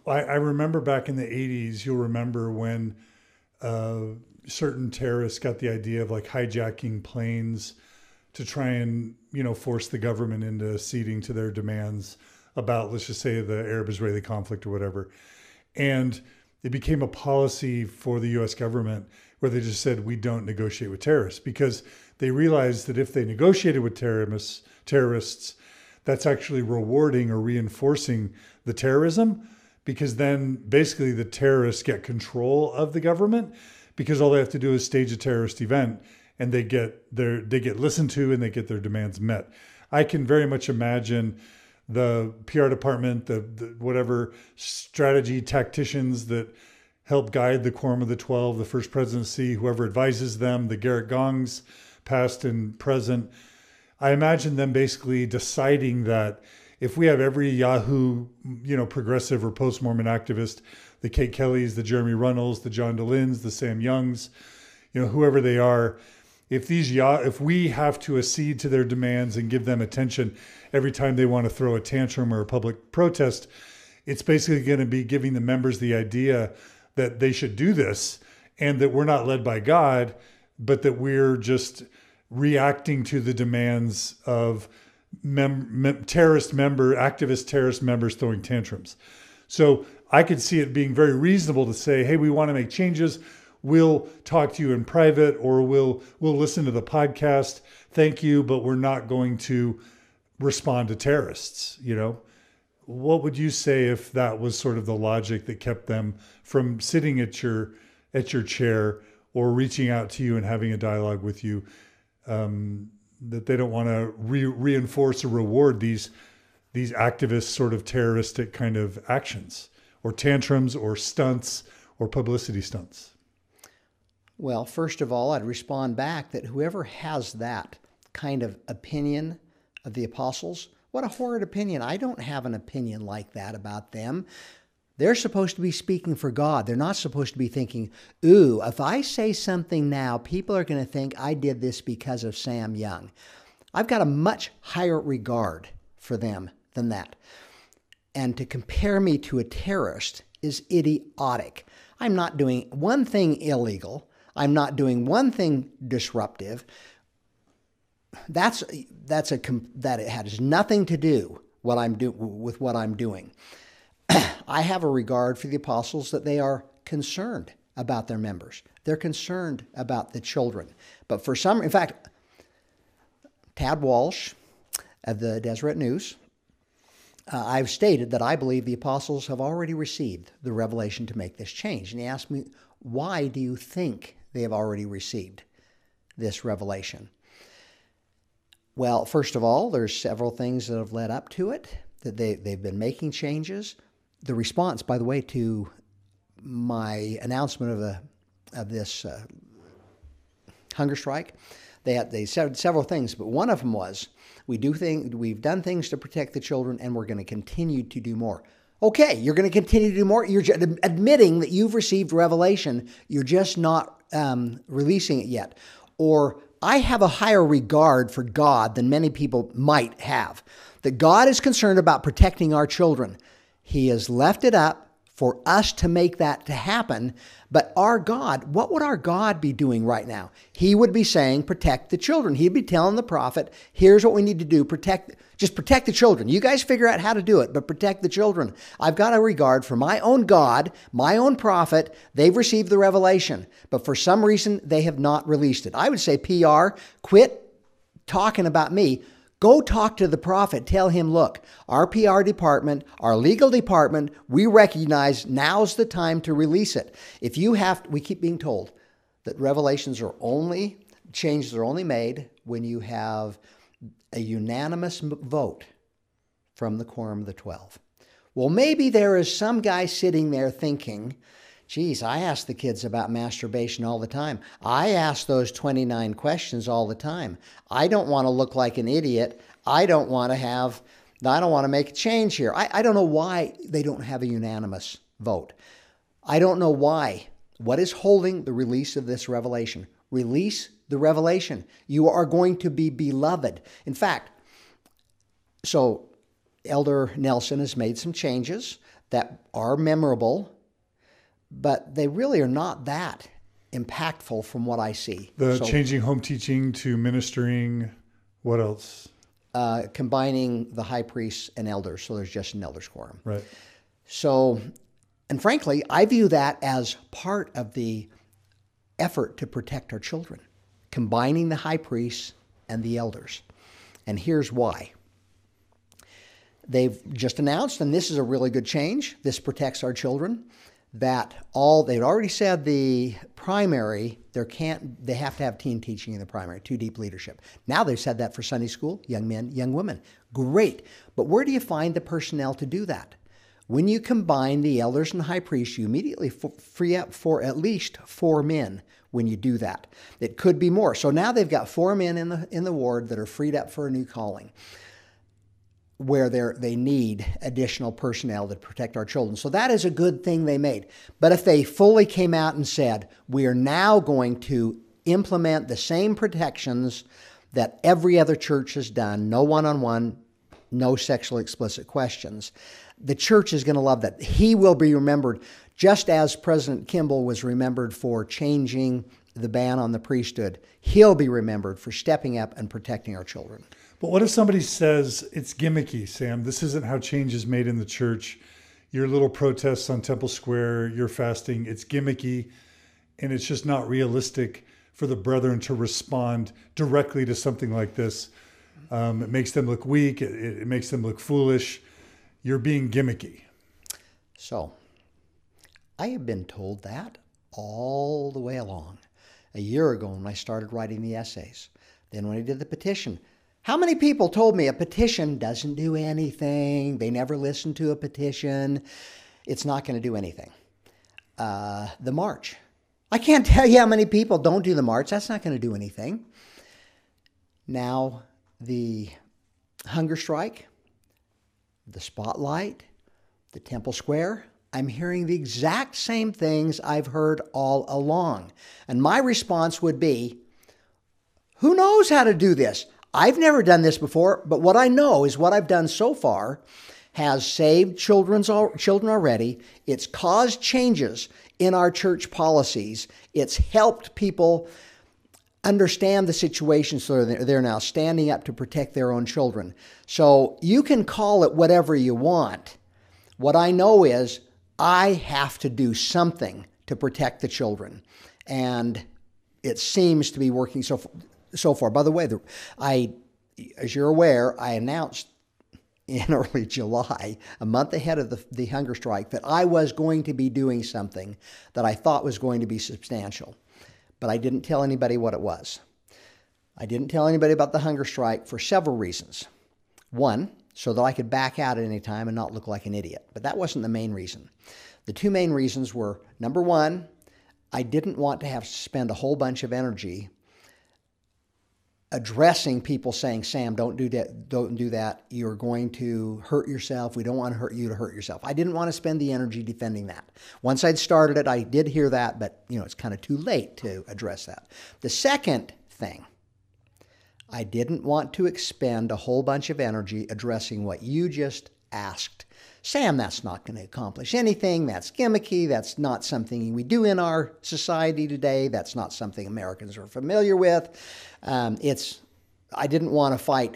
I remember back in the 80s, you'll remember when uh, certain terrorists got the idea of like hijacking planes to try and, force the government into ceding to their demands about, let's just say, the Arab-Israeli conflict or whatever. And it became a policy for the US government where they just said, we don't negotiate with terrorists, because they realized that if they negotiated with terrorists, that's actually rewarding or reinforcing the terrorism, because then basically the terrorists get control of the government, because all they have to do is stage a terrorist event and they get listened to and they get their demands met. I can very much imagine the PR department, the whatever strategy tacticians that help guide the Quorum of the 12, the First Presidency, whoever advises them, the Garrett Gongs, past and present. I imagine them basically deciding that if we have every Yahoo, progressive or post-Mormon activist, the Kate Kellys, the Jeremy Runnels, the John DeLynns, the Sam Youngs, whoever they are, if we have to accede to their demands and give them attention every time they want to throw a tantrum or a public protest, it's basically going to be giving the members the idea that they should do this, and that we're not led by God, but that we're just reacting to the demands of activist terrorist members throwing tantrums. So I could see it being very reasonable to say, hey, we want to make changes. We'll talk to you in private, or we'll listen to the podcast. Thank you, but we're not going to respond to terrorists. What would you say if that was sort of the logic that kept them from sitting at your chair or reaching out to you and having a dialogue with you? That they don't want to reinforce or reward these activist sort of terroristic kind of actions or tantrums or stunts or publicity stunts. Well, first of all, I'd respond back that whoever has that kind of opinion of the apostles, what a horrid opinion. I don't have an opinion like that about them. They're supposed to be speaking for God. They're not supposed to be thinking, ooh, if I say something now, people are going to think I did this because of Sam Young. I've got a much higher regard for them than that. And to compare me to a terrorist is idiotic. I'm not doing one thing illegal. I'm not doing one thing disruptive. That it has nothing to do with what I'm doing. I have a regard for the apostles that they are concerned about their members. They're concerned about the children. But in fact, Tad Walsh of the Deseret News, I've stated that I believe the apostles have already received the revelation to make this change. And he asked me, why do you think they have already received this revelation? Well, first of all, there's several things that have led up to it, that they've been making changes. The response, by the way, to my announcement of this hunger strike, they said several things, but one of them was, we've done things to protect the children, and we're going to continue to do more. Okay, you're going to continue to do more. You're admitting that you've received revelation. You're just not releasing it yet. Or I have a higher regard for God than many people might have. That God is concerned about protecting our children. He has left it up for us to make that to happen. But our God, what would our God be doing right now? He would be saying, protect the children. He'd be telling the prophet, here's what we need to do. Just protect the children. You guys figure out how to do it, but protect the children. I've got a regard for my own God, my own prophet. They've received the revelation, but for some reason, they have not released it. I would say, PR, quit talking about me. Go talk to the prophet. Tell him, look, our PR department, our legal department, we recognize now's the time to release it. We keep being told that changes are only made when you have a unanimous vote from the Quorum of the 12. Well, maybe there is some guy sitting there thinking, geez, I ask the kids about masturbation all the time. I ask those 29 questions all the time. I don't want to look like an idiot. I don't want to make a change here. I don't know why they don't have a unanimous vote. I don't know why. What is holding the release of this revelation? Release the revelation. You are going to be beloved. In fact, so Elder Nelson has made some changes. that are memorable, but they really are not that impactful from what I see. The changing home teaching to ministering, what else? Combining the high priests and elders, so there's just an elders quorum. Right. So, and frankly, I view that as part of the effort to protect our children, combining the high priests and the elders. And here's why. They've just announced, and this is a really good change, this protects our children, that they'd already said the primary, they have to have teen teaching in the primary, too deep leadership. Now they've said that for Sunday school, young men, young women. Great. But where do you find the personnel to do that? When you combine the elders and high priests, you immediately free up for at least 4 men when you do that. It could be more. So now they've got 4 men in the ward that are freed up for a new calling, where they need additional personnel to protect our children. So that is a good thing they made. But if they fully came out and said, we are now going to implement the same protections that every other church has done, no one-on-one, no sexually explicit questions, the church is going to love that. He will be remembered just as President Kimball was remembered for changing the ban on the priesthood. He'll be remembered for stepping up and protecting our children. But what if somebody says it's gimmicky, Sam? This isn't how change is made in the church. Your little protests on Temple Square, your fasting, it's gimmicky, and it's just not realistic for the brethren to respond directly to something like this. It makes them look weak. It makes them look foolish. You're being gimmicky. So, I have been told that all the way along. A year ago when I started writing the essays. Then when I did the petition. How many people told me a petition doesn't do anything? They never listen to a petition. It's not going to do anything. The march. I can't tell you how many people don't do the march. That's not going to do anything. Now, the hunger strike, the spotlight, the Temple Square, I'm hearing the exact same things I've heard all along. And my response would be, who knows how to do this? I've never done this before, but what I know is what I've done so far has saved children already. It's caused changes in our church policies. It's helped people understand the situation, so they're now standing up to protect their own children. So you can call it whatever you want. What I know is I have to do something to protect the children. And it seems to be working so far. By the way, as you're aware, I announced in early July, a month ahead of the hunger strike, that I was going to be doing something that I thought was going to be substantial. But I didn't tell anybody what it was. I didn't tell anybody about the hunger strike for several reasons. One, so that I could back out at any time and not look like an idiot. But that wasn't the main reason. The 2 main reasons were, number one, I didn't want to have to spend a whole bunch of energy addressing people saying, Sam, don't do that. You're going to hurt yourself. We don't want to hurt you to hurt yourself. I didn't want to spend the energy defending that. Once I'd started it, I did hear that, but it's kind of too late to address that. The second thing, I didn't want to expend a whole bunch of energy addressing what you just asked. Sam, that's not going to accomplish anything. That's gimmicky. That's not something we do in our society today. That's not something Americans are familiar with. I didn't want to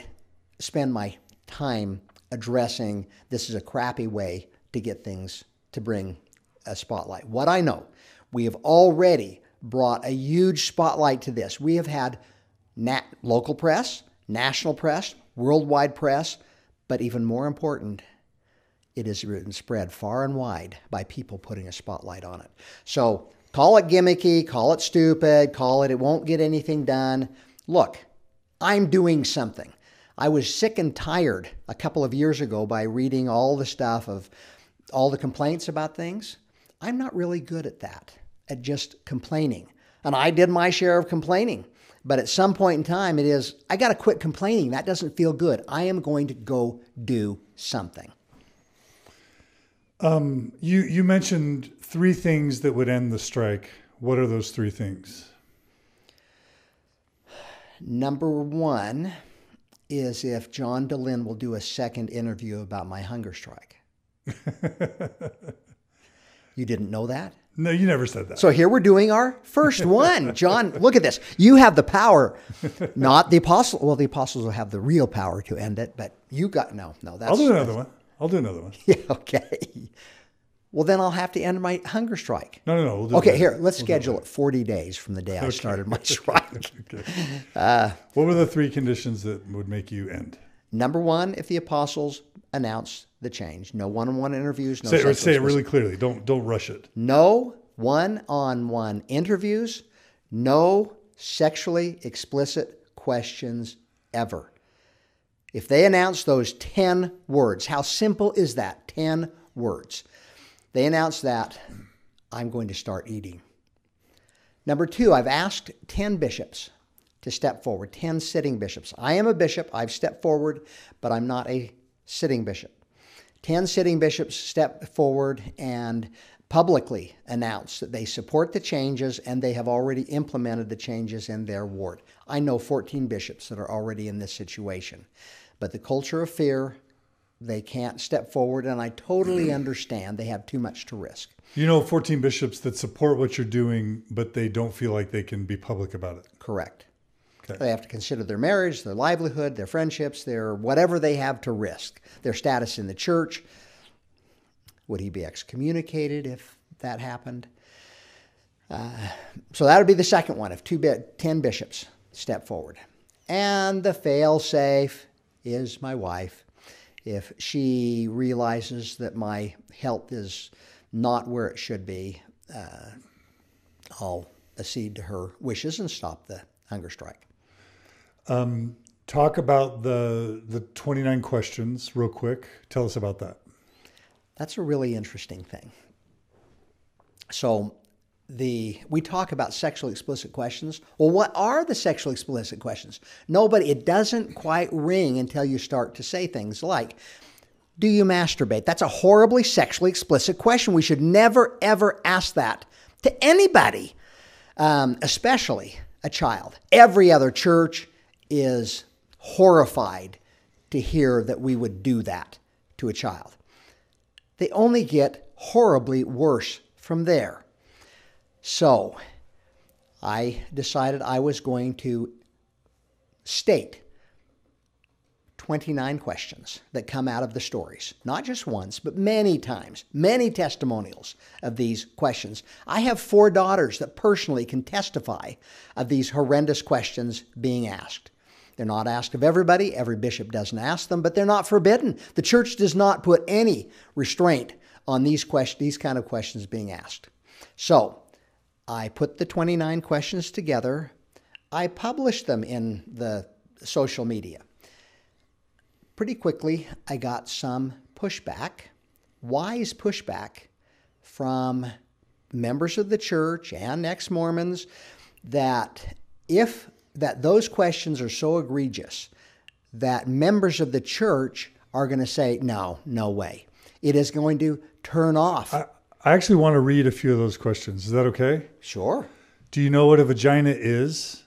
spend my time addressing this is a crappy way to get things to bring a spotlight. What I know, we have already brought a huge spotlight to this. We have had local press, national press, worldwide press, but even more important, it has been spread far and wide by people putting a spotlight on it. So call it gimmicky, call it stupid, call it won't get anything done. Look, I'm doing something. I was sick and tired a couple of years ago by reading all the stuff of all the complaints about things. I'm not really good at that, at just complaining. And I did my share of complaining. But at some point in time, I got to quit complaining. That doesn't feel good. I am going to go do something. You mentioned 3 things that would end the strike. What are those 3 things? Number 1 is if John Dehlin will do a second interview about my hunger strike. You didn't know that? No, you never said that. So here we're doing our first one. John, look at this. You have the power, not the apostle. Well, the apostles will have the real power to end it, but you got, no, that's. I'll do another one. I'll do another one. Yeah, okay. Well, then I'll have to end my hunger strike. No. We'll do Okay, here, let's schedule it 40 days from the day I started my strike. Okay. What were the 3 conditions that would make you end? Number 1, if the apostles announce the change. No one-on-one interviews. No Say it really clearly. Don't rush it. No one-on-one interviews. No sexually explicit questions ever. If they announce those 10 words, how simple is that? 10 words. They announce that, I'm going to start eating. Number 2, I've asked 10 bishops to step forward, 10 sitting bishops. I am a bishop. I've stepped forward, but I'm not a sitting bishop. 10 sitting bishops step forward and publicly announce that they support the changes and they have already implemented the changes in their ward. I know 14 bishops that are already in this situation. But the culture of fear, they can't step forward, and I totally understand they have too much to risk. You know 14 bishops that support what you're doing, but they don't feel like they can be public about it. Correct. Okay. They have to consider their marriage, their livelihood, their friendships, their whatever they have to risk, their status in the church. Would he be excommunicated if that happened? So that would be the second one, if 10 bishops step forward. And the fail-safe is my wife. If she realizes that my health is not where it should be, I'll accede to her wishes and stop the hunger strike. Talk about the 29 questions real quick. Tell us about that. That's a really interesting thing. So we talk about sexually explicit questions. Well, what are the sexually explicit questions? It doesn't quite ring until you start to say things like, do you masturbate? That's a horribly sexually explicit question. We should never, ever ask that to anybody, especially a child. Every other church is horrified to hear that we would do that to a child. They only get horribly worse from there. So I decided I was going to state 29 questions that come out of the stories. Not just once, but many times, many testimonials of these questions. I have 4 daughters that personally can testify of these horrendous questions being asked. They're not asked of everybody. Every bishop doesn't ask them, but they're not forbidden. The church does not put any restraint on these kind of questions being asked. So I put the 29 questions together. I published them in the social media. Pretty quickly, I got some pushback, wise pushback from members of the church and ex-Mormons that those questions are so egregious that members of the church are going to say, no way. It is going to turn off. I actually want to read a few of those questions. Is that okay? Sure. Do you know what a vagina is?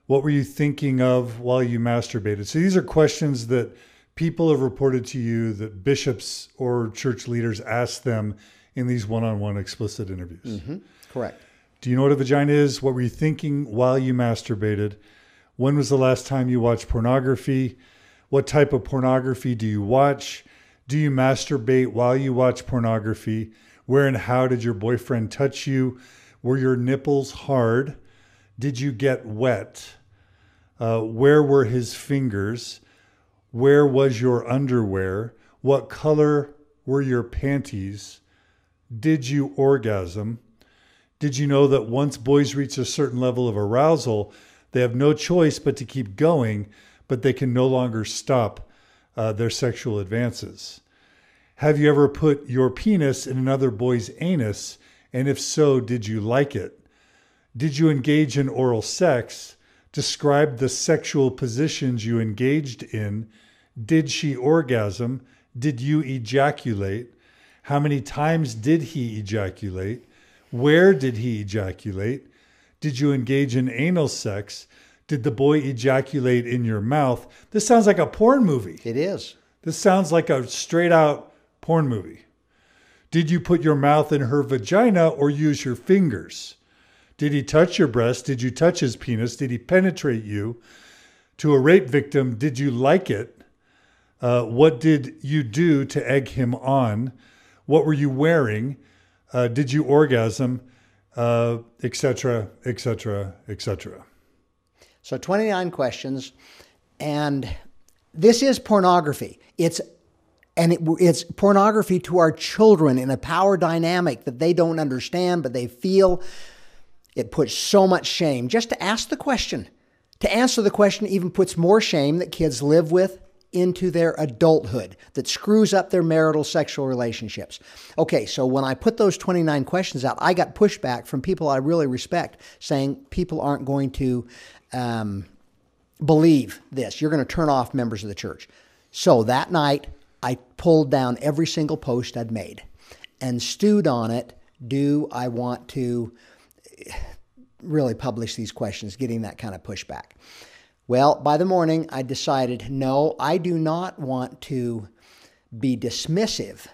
What were you thinking of while you masturbated? So these are questions that people have reported to you that bishops or church leaders ask them in these one-on-one explicit interviews. Mm-hmm. Correct. Do you know what a vagina is? What were you thinking while you masturbated? When was the last time you watched pornography? What type of pornography do you watch? Do you masturbate while you watch pornography? Where and how did your boyfriend touch you? Were your nipples hard? Did you get wet? Where were his fingers? Where was your underwear? What color were your panties? Did you orgasm? Did you know that once boys reach a certain level of arousal, they have no choice but to keep going, but they can no longer stop their sexual advances? Have you ever put your penis in another boy's anus? And if so, did you like it? Did you engage in oral sex? Describe the sexual positions you engaged in. Did she orgasm? Did you ejaculate? How many times did he ejaculate? Where did he ejaculate? Did you engage in anal sex? Did the boy ejaculate in your mouth? This sounds like a porn movie. It is. This sounds like a straight out porn movie? Did you put your mouth in her vagina or use your fingers? Did he touch your breast? Did you touch his penis? Did he penetrate you? To a rape victim, did you like it? What did you do to egg him on? What were you wearing? Did you orgasm? Etc., etc., etc. So 29 questions, and this is pornography. It's pornography to our children in a power dynamic that they don't understand, but they feel. It puts so much shame just to ask the question. To answer the question even puts more shame that kids live with into their adulthood, that screws up their marital sexual relationships. Okay, so when I put those 29 questions out, I got pushback from people I really respect saying people aren't going to believe this. You're going to turn off members of the church. So that night, I pulled down every single post I'd made and stewed on it. Do I want to really publish these questions, getting that kind of pushback? Well, by the morning, I decided, no, I do not want to be dismissive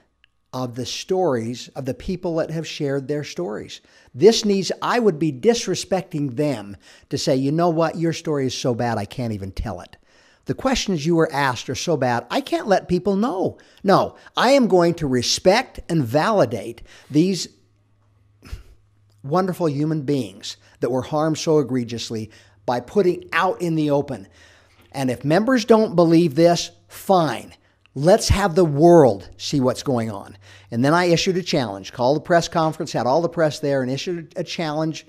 of the stories of the people that have shared their stories. I would be disrespecting them to say, you know what, your story is so bad, I can't even tell it. The questions you were asked are so bad, I can't let people know. No, I am going to respect and validate these wonderful human beings that were harmed so egregiously by putting out in the open. And if members don't believe this, fine. Let's have the world see what's going on. And then I issued a challenge, called a press conference, had all the press there, and issued a challenge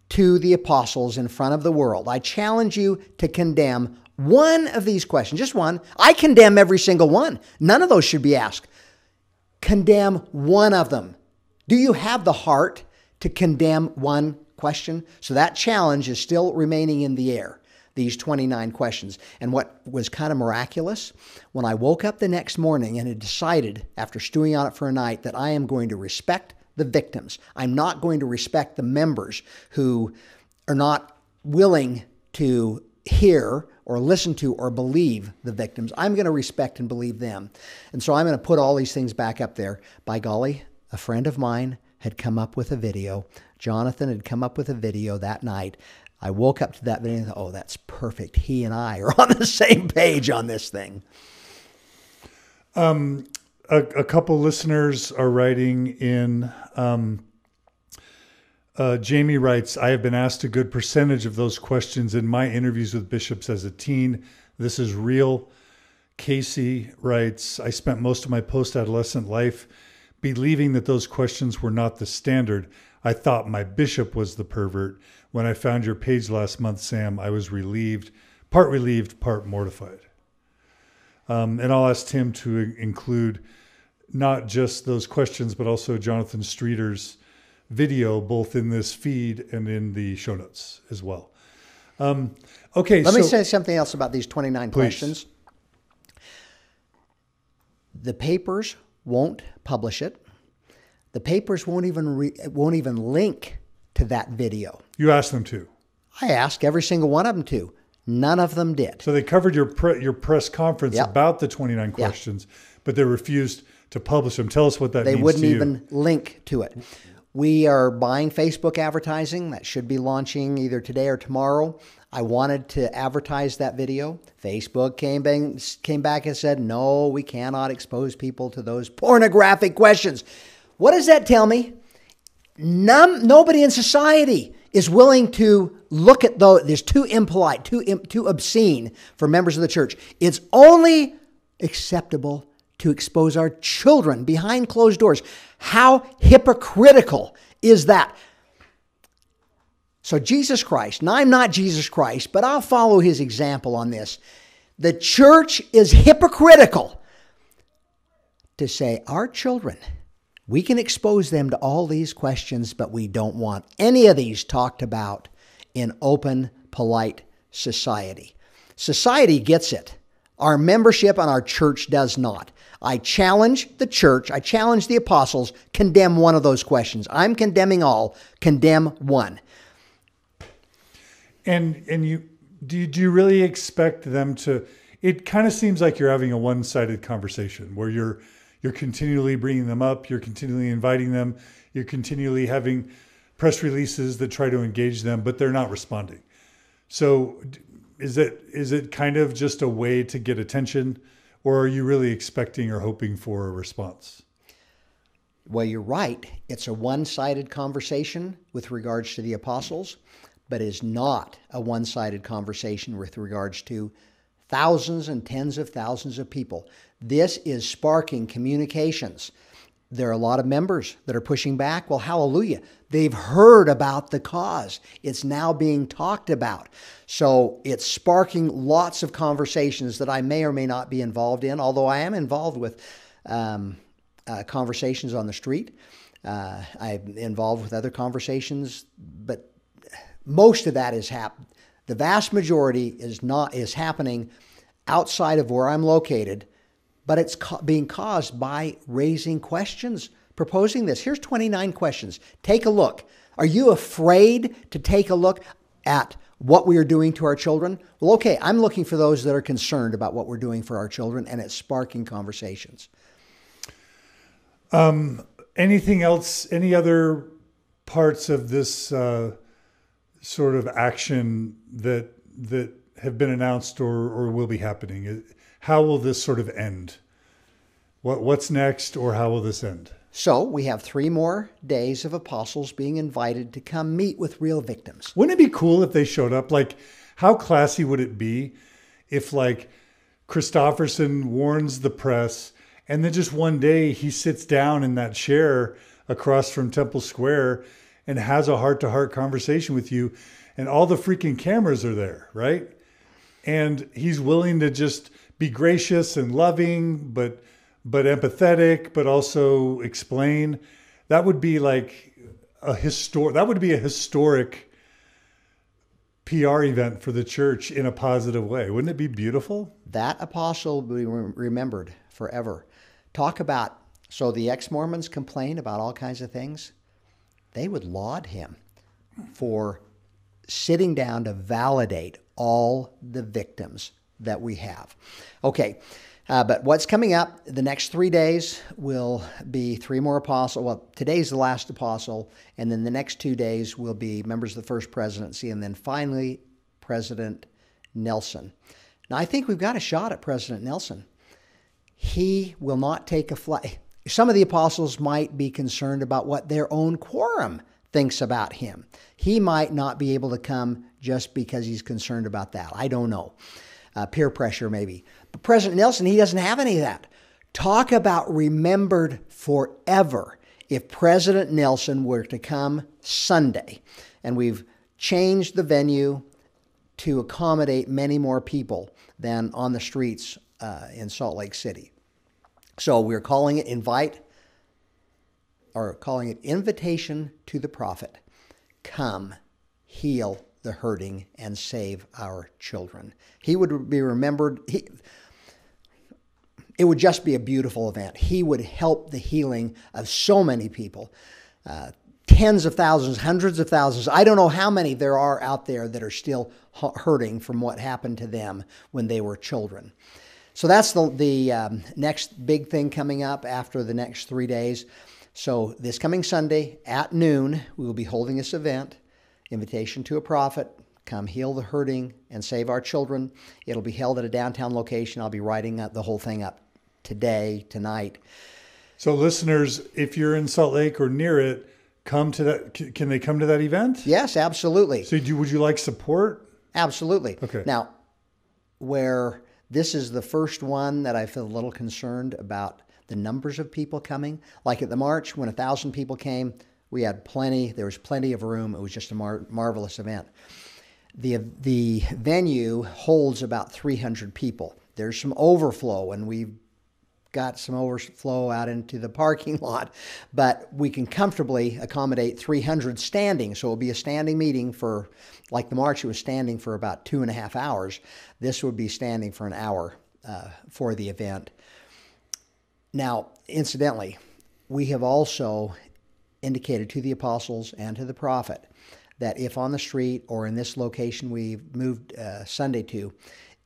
to the apostles in front of the world. I challenge you to condemn one of these questions, just one. I condemn every single one. None of those should be asked. Condemn one of them. Do you have the heart to condemn one question? So that challenge is still remaining in the air, these 29 questions. And what was kind of miraculous, when I woke up the next morning and had decided, after stewing on it for a night, that I am going to respect the victims. I'm not going to respect the members who are not willing to hear or listen to or believe the victims. I'm going to respect and believe them. And so I'm going to put all these things back up there. By golly, a friend of mine had come up with a video. Jonathan had come up with a video that night. I woke up to that video and thought, oh, that's perfect. He and I are on the same page on this thing. A couple listeners are writing in. Jamie writes, I have been asked a good percentage of those questions in my interviews with bishops as a teen. This is real. Casey writes, I spent most of my post-adolescent life believing that those questions were not the standard. I thought my bishop was the pervert. When I found your page last month, Sam, I was relieved, part mortified. And I'll ask Tim to include not just those questions, but also Jonathan Streeter's video, both in this feed and in the show notes as well. Okay. Let me say something else about these 29 questions. The papers won't publish it. The papers won't even link to that video. You asked them to. I asked every single one of them to. None of them did. So they covered your press conference about the 29 questions, but they refused to publish them. Tell us what that means to you. They wouldn't even link to it. We are buying Facebook advertising. That should be launching either today or tomorrow. I wanted to advertise that video. Facebook came back and said, no, we cannot expose people to those pornographic questions. What does that tell me? Nobody in society is willing to look at those. There's too impolite, too obscene for members of the church. It's only acceptable to expose our children behind closed doors. How hypocritical is that? So Jesus Christ, and I'm not Jesus Christ, but I'll follow his example on this. The church is hypocritical to say our children, we can expose them to all these questions, but we don't want any of these talked about in open, polite society. Society gets it. Our membership and our church does not. I challenge the church, I challenge the apostles, condemn one of those questions. I'm condemning all, condemn one. And do you really expect them to? It kind of seems like you're having a one-sided conversation where You're continually bringing them up. You're continually inviting them. You're continually having press releases that try to engage them, but they're not responding. So is it kind of just a way to get attention, or are you really expecting or hoping for a response? Well, you're right. It's a one-sided conversation with regards to the apostles, but is not a one-sided conversation with regards to thousands and tens of thousands of people. This is sparking communications. There are a lot of members that are pushing back. Well, hallelujah. They've heard about the cause. It's now being talked about. So it's sparking lots of conversations that I may or may not be involved in, although I am involved with conversations on the street. I'm involved with other conversations, but most of that is happening. The vast majority is happening outside of where I'm located, but it's being caused by raising questions, proposing this. Here's 29 questions. Take a look. Are you afraid to take a look at what we are doing to our children? Well, okay, I'm looking for those that are concerned about what we're doing for our children, and it's sparking conversations. Anything else, any other parts of this sort of action that have been announced or will be happening? How will this sort of end? What's next, or how will this end? So we have 3 more days of apostles being invited to come meet with real victims. Wouldn't it be cool if they showed up? Like, how classy would it be if, like, Christofferson warns the press, and then just one day he sits down in that chair across from Temple Square and has a heart-to-heart conversation with you, and all the freaking cameras are there, right? And he's willing to just be gracious and loving, but empathetic, but also explain. That would be like that would be a historic PR event for the church in a positive way. Wouldn't it be beautiful? That apostle will be remembered forever. Talk about, so the ex-Mormons complain about all kinds of things. They would laud him for sitting down to validate all the victims that we have. Okay, but what's coming up, the next 3 days will be 3 more apostles. Well, today's the last apostle, and then the next 2 days will be members of the First Presidency, and then finally President Nelson. Now, I think we've got a shot at President Nelson. He will not take a flight. Some of the apostles might be concerned about what their own quorum thinks about him. He might not be able to come just because he's concerned about that. I don't know. Peer pressure maybe. But President Nelson, he doesn't have any of that. Talk about remembered forever. If President Nelson were to come Sunday, and we've changed the venue to accommodate many more people than on the streets in Salt Lake City. So we're calling it Invitation to the Prophet. Come, heal the hurting, and save our children. He would be remembered. It would just be a beautiful event. He would help the healing of so many people. Tens of thousands, hundreds of thousands. I don't know how many there are out there that are still hurting from what happened to them when they were children. So that's the next big thing coming up after the next 3 days. So this coming Sunday at noon, we will be holding this event, Invitation to a Prophet. Come heal the hurting and save our children. It'll be held at a downtown location. I'll be writing the whole thing up tonight. So listeners, if you're in Salt Lake or near it, come to that. Can they come to that event? Yes, absolutely. So would you like support? Absolutely. Okay. Now, where this is the first one that I feel a little concerned about the numbers of people coming. Like at the march, when 1,000 people came, we had plenty. There was plenty of room. It was just a marvelous event. The venue holds about 300 people. There's some overflow, and we've got some overflow out into the parking lot, but we can comfortably accommodate 300 standing. So it'll be a standing meeting for, like the march, it was standing for about 2.5 hours. This would be standing for an hour for the event. Now, incidentally, we have also indicated to the apostles and to the prophet that if on the street or in this location we've moved Sunday to,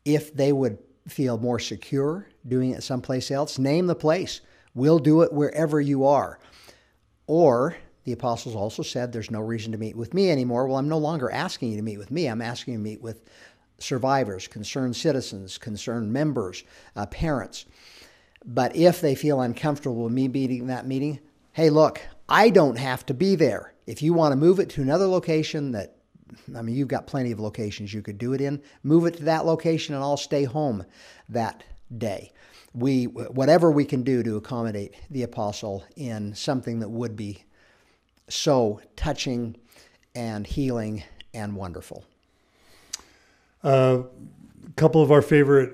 if they would feel more secure doing it someplace else, name the place. We'll do it wherever you are. Or the apostles also said, there's no reason to meet with me anymore. Well, I'm no longer asking you to meet with me. I'm asking you to meet with survivors, concerned citizens, concerned members, parents. But if they feel uncomfortable with me being that meeting, hey, look, I don't have to be there. If you want to move it to another location you've got plenty of locations you could do it in, move it to that location and I'll stay home that day. Whatever we can do to accommodate the apostle in something that would be so touching and healing and wonderful. A couple of our favorite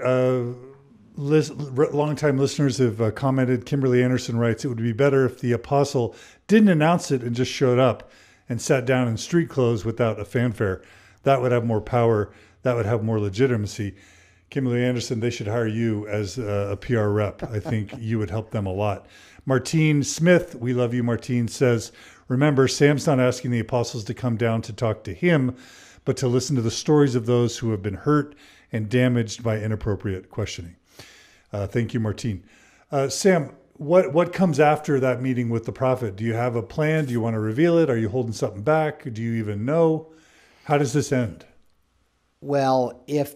longtime listeners have commented. Kimberly Anderson writes, it would be better if the apostle didn't announce it and just showed up and sat down in street clothes without a fanfare. That would have more power. That would have more legitimacy. Kimberly Anderson, they should hire you as a PR rep. I think you would help them a lot. Martine Smith, we love you, Martine, says, remember, Sam's not asking the apostles to come down to talk to him, but to listen to the stories of those who have been hurt and damaged by inappropriate questioning. Thank you, Martine. Sam, what comes after that meeting with the prophet? Do you have a plan? Do you want to reveal it? Are you holding something back? Do you even know? How does this end? Well, if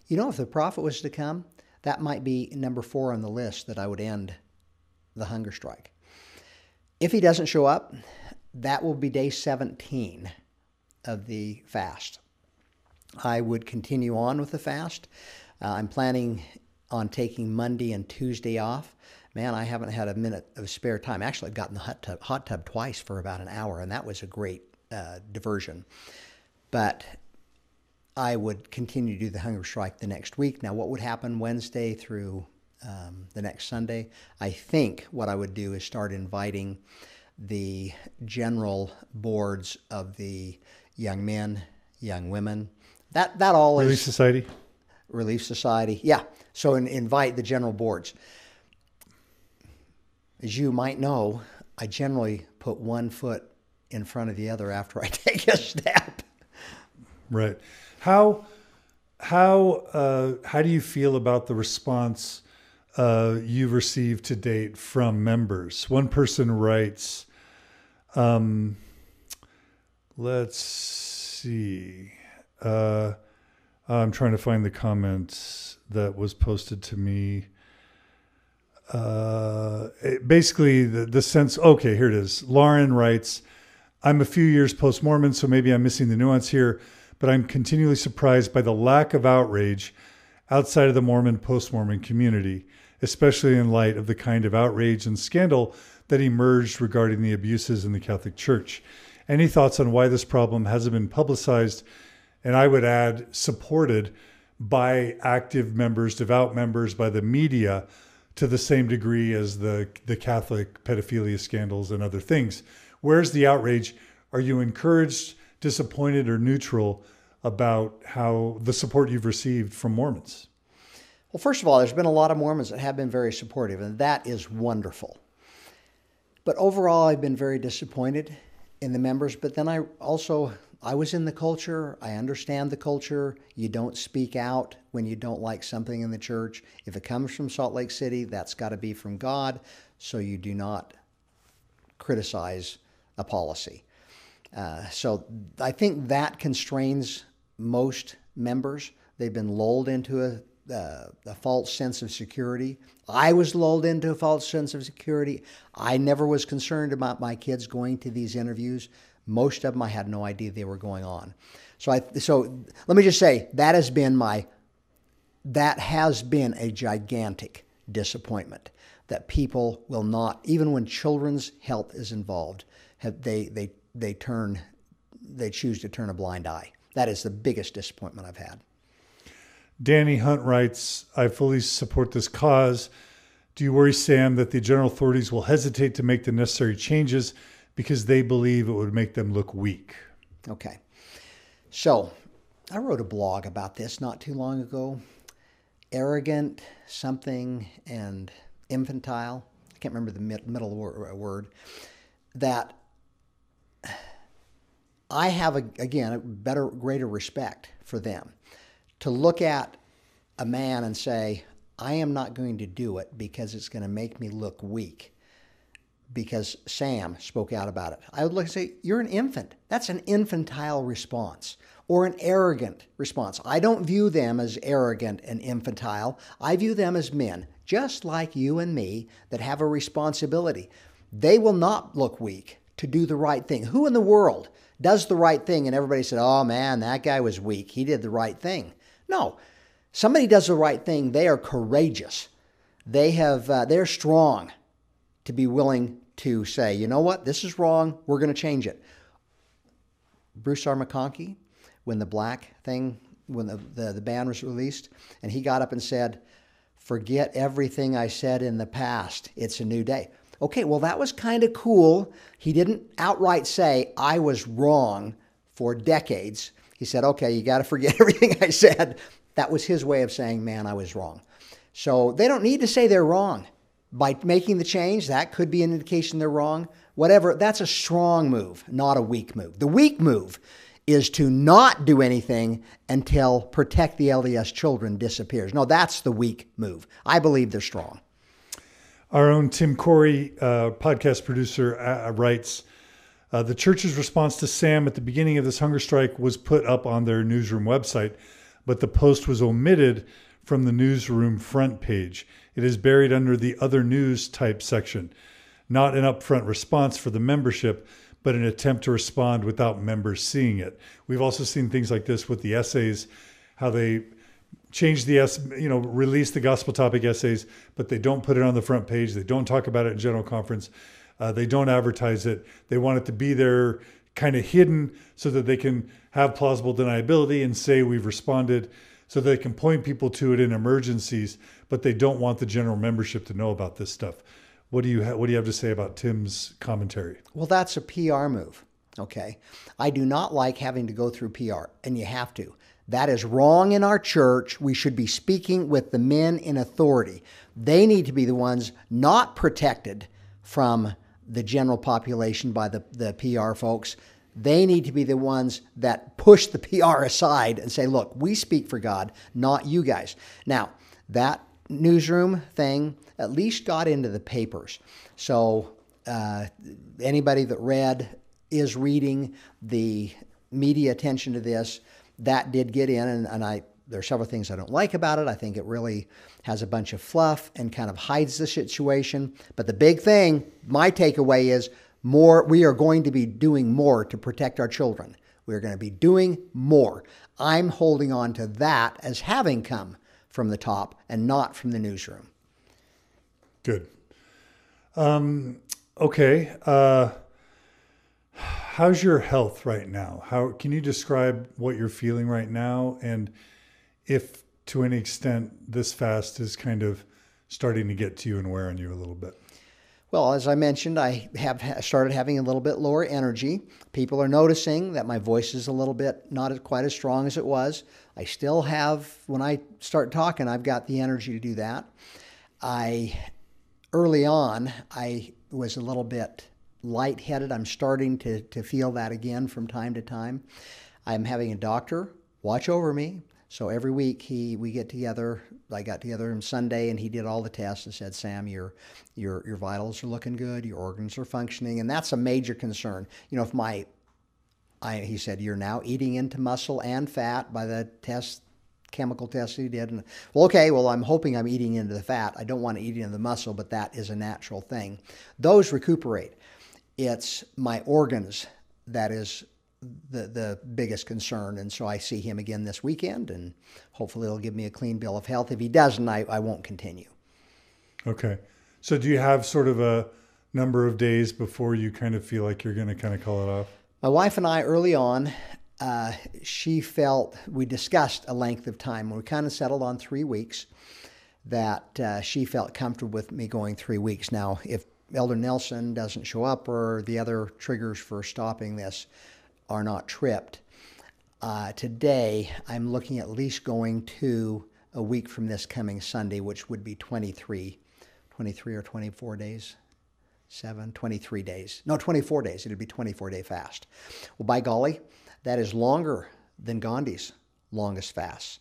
the prophet was to come, that might be number 4 on the list that I would end the hunger strike. If he doesn't show up, that will be day 17 of the fast. I would continue on with the fast. I'm planning on taking Monday and Tuesday off. Man, I haven't had a minute of spare time. Actually, I've gotten the hot tub twice for about an hour, and that was a great diversion. But I would continue to do the hunger strike the next week. Now, what would happen Wednesday through the next Sunday? I think what I would do is start inviting the general boards of the young men, young women. That all is... Relief Society? Relief Society, yeah. So invite the general boards. As you might know, I generally put one foot in front of the other after I take a step. Right. How do you feel about the response you've received to date from members? One person writes, let's see. I'm trying to find the comment that was posted to me. Basically, the sense, okay, here it is. Lauren writes, I'm a few years post-Mormon, so maybe I'm missing the nuance here, but I'm continually surprised by the lack of outrage outside of the Mormon, post-Mormon community, especially in light of the kind of outrage and scandal that emerged regarding the abuses in the Catholic Church. Any thoughts on why this problem hasn't been publicized, and I would add, supported by active members, devout members, by the media, to the same degree as the Catholic pedophilia scandals and other things? Where's the outrage? Are you encouraged, disappointed, or neutral about how the support you've received from Mormons? Well, first of all, there's been a lot of Mormons that have been very supportive, and that is wonderful. But overall, I've been very disappointed in the members. But then I was in the culture. I understand the culture. You don't speak out when you don't like something in the church. If it comes from Salt Lake City, that's got to be from God. So you do not criticize a policy. So I think that constrains most members. They've been lulled into a false sense of security. I was lulled into a false sense of security. I never was concerned about my kids going to these interviews. Most of them, I had no idea they were going on. So let me just say, that has been a gigantic disappointment, that people will not, even when children's health is involved, they choose to turn a blind eye. That is the biggest disappointment I've had. Danny Hunt writes, I fully support this cause. Do you worry, Sam, that the general authorities will hesitate to make the necessary changes because they believe it would make them look weak? Okay. So I wrote a blog about this not too long ago. Arrogant, something, and infantile. I can't remember the middle word. That I have, a greater respect for them. To look at a man and say, I am not going to do it because it's going to make me look weak. Because Sam spoke out about it. I would look and say, you're an infant. That's an infantile response or an arrogant response. I don't view them as arrogant and infantile. I view them as men, just like you and me, that have a responsibility. They will not look weak to do the right thing. Who in the world does the right thing and everybody said, oh man, that guy was weak. He did the right thing. No, somebody does the right thing. They are courageous. They're strong to be willing to say, you know what, this is wrong, we're going to change it. Bruce R. McConkie, when the black thing, when the ban was released, and he got up and said, forget everything I said in the past, it's a new day. Okay, well, that was kind of cool. He didn't outright say, I was wrong for decades. He said, okay, you got to forget everything I said. That was his way of saying, man, I was wrong. So they don't need to say they're wrong. By making the change, that could be an indication they're wrong. Whatever, that's a strong move, not a weak move. The weak move is to not do anything until Protect the LDS Children disappears. No, that's the weak move. I believe they're strong. Our own Tim Corey, podcast producer, writes, the church's response to Sam at the beginning of this hunger strike was put up on their newsroom website, but the post was omitted from the newsroom front page. It is buried under the other news type section. Not an upfront response for the membership, but an attempt to respond without members seeing it. We've also seen things like this with the essays, how they change release the gospel topic essays, but they don't put it on the front page. They don't talk about it in general conference. They don't advertise it. They want it to be there kind of hidden so that they can have plausible deniability and say we've responded, so they can point people to it in emergencies, but they don't want the general membership to know about this stuff. What do you have to say about Tim's commentary? Well, that's a PR move, okay? I do not like having to go through PR, and you have to. That is wrong in our church. We should be speaking with the men in authority. They need to be the ones not protected from the general population by the PR folks. They need to be the ones that push the PR aside and say, look, we speak for God, not you guys. Now, that newsroom thing at least got into the papers. So anybody that is reading the media attention to this, that did get in. And there are several things I don't like about it. I think it really has a bunch of fluff and kind of hides the situation. But the big thing, my takeaway is, we are going to be doing more to protect our children. We're going to be doing more. I'm holding on to that as having come from the top and not from the newsroom. Good. Okay. How's your health right now? How can you describe what you're feeling right now? And if to any extent this fast is kind of starting to get to you and wear on you a little bit? Well, as I mentioned, I have started having a little bit lower energy. People are noticing that my voice is a little bit not quite as strong as it was. I still have, when I start talking, I've got the energy to do that. Early on, I was a little bit lightheaded. I'm starting to feel that again from time to time. I'm having a doctor watch over me. So every week we get together. I got together on Sunday and he did all the tests and said, Sam, your vitals are looking good, your organs are functioning, and that's a major concern. You know, he said, you're now eating into muscle and fat by the chemical test he did. And, I'm hoping I'm eating into the fat. I don't want to eat into the muscle, but that is a natural thing. Those recuperate. It's my organs that is the biggest concern. And so I see him again this weekend, and hopefully he'll give me a clean bill of health. If he doesn't, I won't continue. Okay. So do you have sort of a number of days before you kind of feel like you're going to kind of call it off? My wife and I, early on, we discussed a length of time. We kind of settled on 3 weeks, that she felt comfortable with me going 3 weeks. Now, if Elder Nelson doesn't show up or the other triggers for stopping this are not tripped, today I'm looking at least going to a week from this coming Sunday, which would be 23 or 24 days. 23 days. No, 24 days. It'd be 24-day fast. Well, by golly, that is longer than Gandhi's longest fast.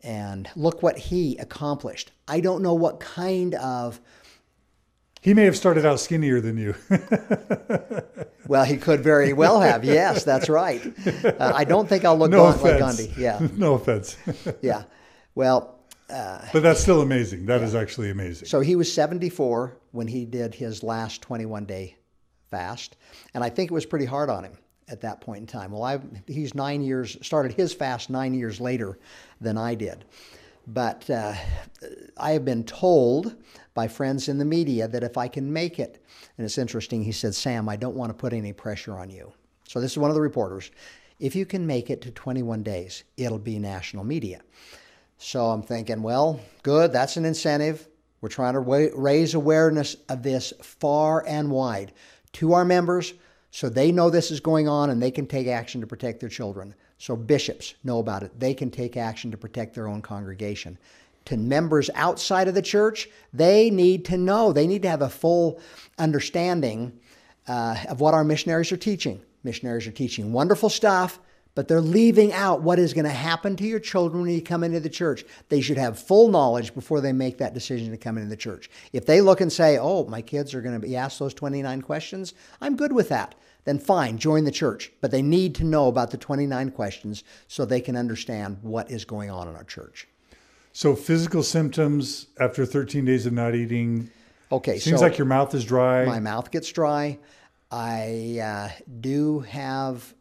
And look what he accomplished. I don't know what kind of... He may have started out skinnier than you. Well, he could very well have. Yes, that's right. I don't think I'll look No like offense. Gandhi. Yeah. No offense. Yeah. Well, But that's still amazing. That is actually amazing. so he was 74 when he did his last 21-day fast. And I think it was pretty hard on him at that point in time. Well, he's started his fast 9 years later than I did. But I have been told by friends in the media that if I can make it, and it's interesting, he said, Sam, I don't want to put any pressure on you. So this is one of the reporters. If you can make it to 21 days, it'll be national media. So I'm thinking, well, good, that's an incentive. We're trying to raise awareness of this far and wide to our members so they know this is going on and they can take action to protect their children. So bishops know about it. They can take action to protect their own congregation. To members outside of the church, they need to know. They need to have a full understanding of what our missionaries are teaching. Missionaries are teaching wonderful stuff, but they're leaving out what is going to happen to your children when you come into the church. They should have full knowledge before they make that decision to come into the church. If they look and say, oh, my kids are going to be asked those 29 questions, I'm good with that. Then fine, join the church. But they need to know about the 29 questions so they can understand what is going on in our church. So physical symptoms after 13 days of not eating. Okay, Seems like your mouth is dry. My mouth gets dry. I do have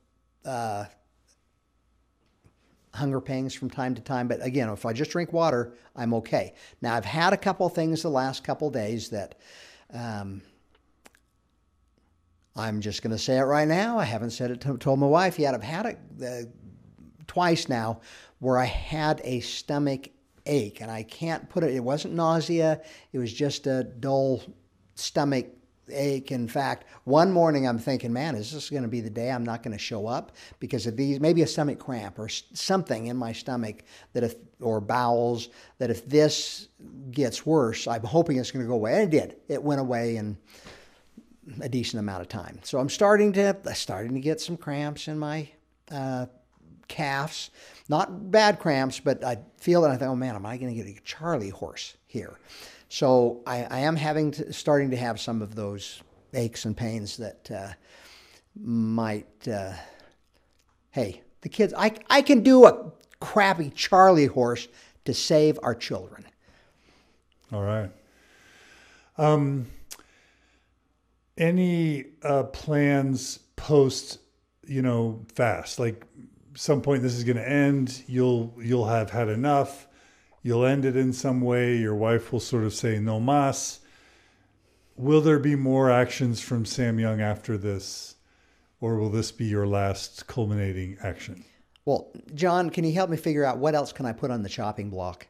hunger pangs from time to time. But again, if I just drink water, I'm okay. Now, I've had a couple of things the last couple of days that I'm just going to say it right now. I haven't said it told my wife yet. I've had it twice now where I had a stomach ache, and I can't put it, it wasn't nausea, it was just a dull stomach ache. In fact, one morning I'm thinking, man, is this going to be the day I'm not going to show up because of these, maybe a stomach cramp or something in my stomach or bowels, that if this gets worse, I'm hoping it's going to go away. And it did. It went away in a decent amount of time. So I'm starting to get some cramps in my calves. Not bad cramps, but I feel it. I think, oh man, am I going to get a Charlie horse here? So I am starting to have some of those aches and pains that might, hey, the kids, I can do a crappy Charlie horse to save our children. All right. Any plans post, fast? Like some point this is going to end, you'll have had enough. You'll end it in some way. Your wife will sort of say, no mas. Will there be more actions from Sam Young after this? Or will this be your last culminating action? Well, John, can you help me figure out what else can I put on the chopping block?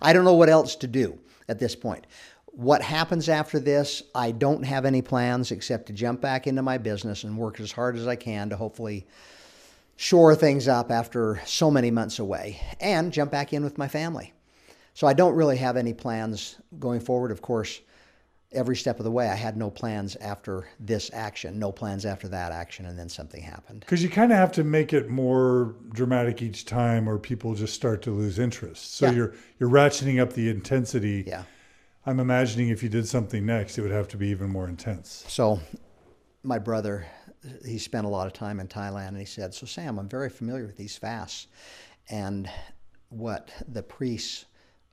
I don't know what else to do at this point. What happens after this, I don't have any plans except to jump back into my business and work as hard as I can to hopefully shore things up after so many months away and jump back in with my family. So I don't really have any plans going forward. Of course, every step of the way, I had no plans after this action, no plans after that action, and then something happened. Because you kind of have to make it more dramatic each time or people just start to lose interest. So Yeah. you're ratcheting up the intensity. Yeah. I'm imagining if you did something next, it would have to be even more intense. So my brother, he spent a lot of time in Thailand, and he said, so Sam, I'm very familiar with these fasts. And what the priests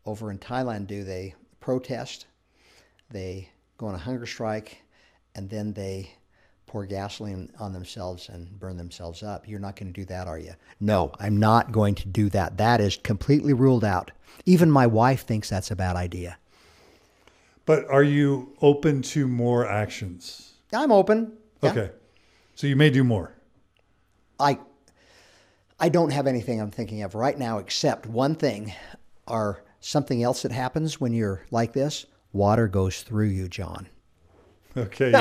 over in Thailand do, they protest, they go on a hunger strike, and then they pour gasoline on themselves and burn themselves up. You're not going to do that, are you? No, I'm not going to do that. That is completely ruled out. Even my wife thinks that's a bad idea. But are you open to more actions? I'm open. Yeah. Okay. So you may do more. I don't have anything I'm thinking of right now except one thing, or something else that happens when you're like this. Water goes through you, John. Okay. You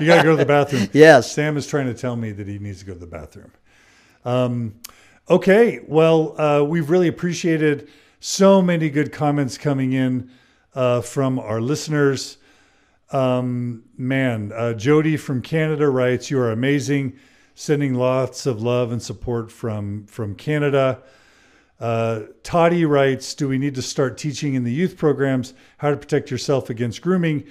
gotta go to the bathroom. Yes. Sam is trying to tell me that he needs to go to the bathroom. Okay. Well, we've really appreciated so many good comments coming in from our listeners. Jody from Canada writes, you are amazing. Sending lots of love and support from Canada. Toddy writes, do we need to start teaching in the youth programs how to protect yourself against grooming